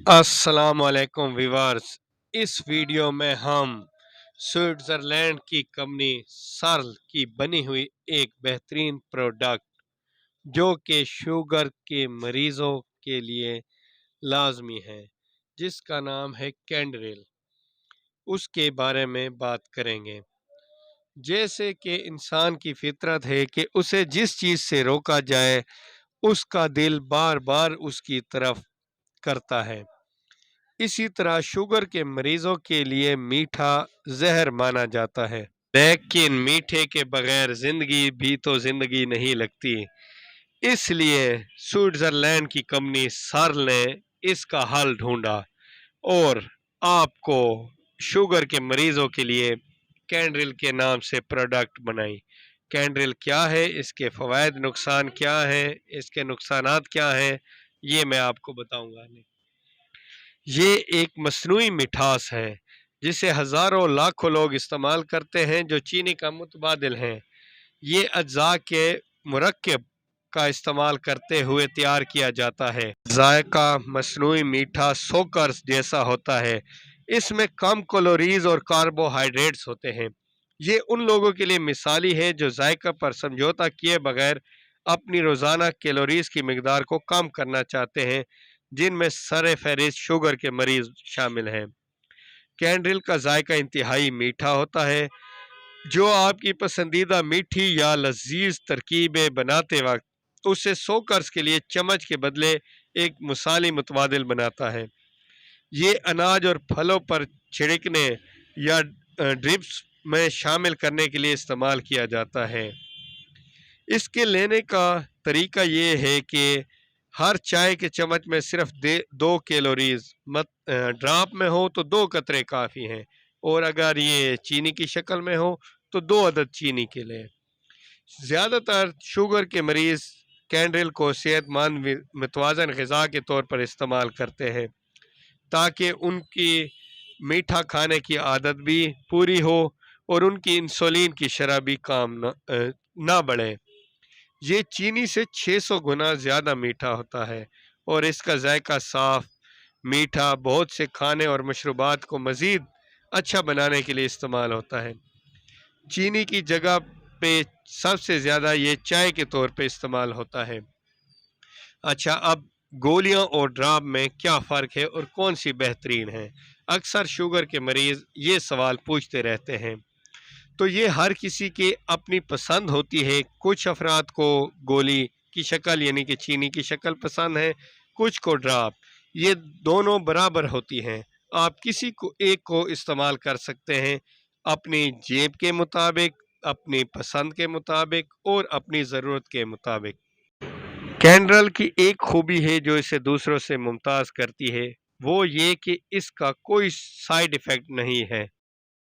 अस्सलाम वालेकुम व्यूअर्स। इस वीडियो में हम स्विट्ज़रलैंड की कंपनी सर्ल की बनी हुई एक बेहतरीन प्रोडक्ट जो कि शुगर के मरीज़ों के लिए लाजमी है, जिसका नाम है कैंडरिल, उसके बारे में बात करेंगे। जैसे कि इंसान की फितरत है कि उसे जिस चीज़ से रोका जाए उसका दिल बार बार उसकी तरफ करता है। इसी तरह शुगर के मरीजों के लिए मीठा जहर माना जाता है, लेकिन मीठे के बगैर जिंदगी भी तो जिंदगी नहीं लगती। इसलिए स्विट्जरलैंड की कंपनी सर्ल ने इसका हल ढूंढा और आपको शुगर के मरीजों के लिए कैंड्रिल के नाम से प्रोडक्ट बनाई। कैंड्रिल क्या है, इसके फ़वाइद नुकसान क्या हैं, इसके नुकसानात क्या हैं, ये मैं आपको बताऊंगा। ये एक मसनूई मिठास है जिसे हज़ारों लाखों लोग इस्तेमाल करते हैं, जो चीनी का मुतबादिल हैं। ये अज्जा के मुरक्कब का इस्तेमाल करते हुए तैयार किया जाता है। जायका मसनूई मीठा सोकर्स जैसा होता है। इसमें कम कैलोरीज और कार्बोहाइड्रेट्स होते हैं। ये उन लोगों के लिए मिसाली है जो जायका पर समझौता किए बगैर अपनी रोज़ाना कैलोरीज की मकदार को कम करना चाहते हैं, जिनमें सर फहरिस्त शुगर के मरीज शामिल हैं। कैंड्रिल का जायका इंतहाई मीठा होता है, जो आपकी पसंदीदा मीठी या लजीज तरकीबें बनाते वक्त उसे सोकर्स के लिए चम्मच के बदले एक मिसाली मुतबादिल बनाता है। ये अनाज और फलों पर छिड़कने या ड्रिप्स में शामिल करने के लिए इस्तेमाल किया जाता है। इसके लेने का तरीका ये है कि हर चाय के चम्मच में सिर्फ 2 कैलोरीज मत ड्राप में हो तो 2 कतरे काफ़ी हैं, और अगर ये चीनी की शक्ल में हो तो 2 अदद चीनी के लिए। ज़्यादातर शुगर के मरीज़ कैंड्रिल को सेहतमंद मतवाज़न ग़िज़ा के तौर पर इस्तेमाल करते हैं, ताकि उनकी मीठा खाने की आदत भी पूरी हो और उनकी इंसुलिन की शरह भी ना बढ़े। ये चीनी से 600 गुना ज़्यादा मीठा होता है और इसका जायका साफ, मीठा बहुत से खाने और मशरूबात को मज़ीद अच्छा बनाने के लिए इस्तेमाल होता है। चीनी की जगह पे सबसे ज़्यादा ये चाय के तौर पे इस्तेमाल होता है। अच्छा, अब गोलियां और ड्राप में क्या फ़र्क है और कौन सी बेहतरीन है? अक्सर शुगर के मरीज़ ये सवाल पूछते रहते हैं। तो ये हर किसी की अपनी पसंद होती है। कुछ अफराद को गोली की शक्ल यानी कि चीनी की शक्ल पसंद है, कुछ को ड्राप। ये दोनों बराबर होती हैं। आप किसी को एक को इस्तेमाल कर सकते हैं अपनी जेब के मुताबिक, अपनी पसंद के मुताबिक और अपनी ज़रूरत के मुताबिक। कैंड्रल की एक खूबी है जो इसे दूसरों से मुमताज़ करती है, वो ये कि इसका कोई साइड इफ़ेक्ट नहीं है।